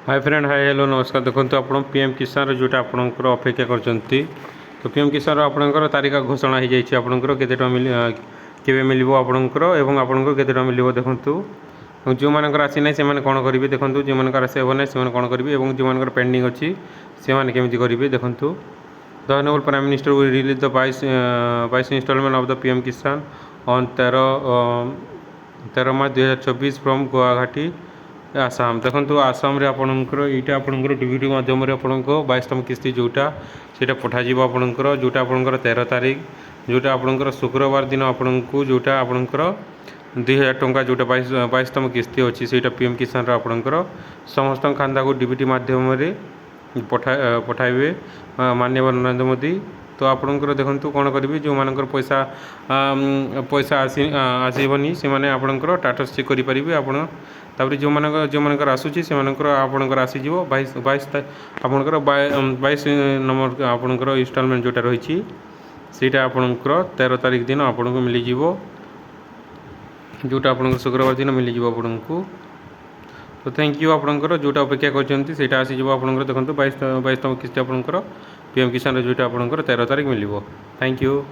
Hi friend, hi hello नमस्कार। देखो आप पीएम किसान जोटा आपंकर अपेक्षा कर तो पीएम किसान आपंकर तारीख घोषणा हो जाए आपंकर के मिल आपंकर एवं आपंकर के मिल देखूँ जो मानकर आसी ना से कौन करेंगे देखूँ जो मानकर आसब ना से कौन करेंगे और जो मानकर पेंडिंग अच्छी से केमी करेंगे देखूँ the honourable prime minister will release the 22 instalment of the PM Kisan on 13 March 2024 from Guwahati Assam. देखो आसाम रे आपणकर यहाँ आपणकर डीबीटी माध्यम आपको 22तम किस्ती जोटा से पठाଯିब आपणकर जोटा आपणकर 13 तारीख जोटा आपणकर शुक्रवार दिन आपको जोटा आपणकर 2000 टंका जोटा 22तम किस्ती अच्छी से पीएम किसान आपणकर समस्त खाता को डीबीटी माध्यम पठाइबे माननीय नरेंद्र मोदी। तो आपणकर देखो कौन करेंगे जो मानकर पैसा पैसा आसबनी से आपणकर टाटस चेक करेंगे आपड़ जो मानकर आसूची से आपणकर आसीज 22 आपणकर 22 नंबर आपणकर इंस्टॉलमेंट जोटा रही सीटा आपणकर 13 तारीख दिन आपको मिल जोटा आपणकर शुक्रवार दिन मिल आपको। तो थैंक यू आपणकर जोटा अपेक्षा कर आसीज आपणकर देखो 22तम किस्ती आपणकर पीएम किसान जोटा आपणकर 13 तारीख मिल। Thank you.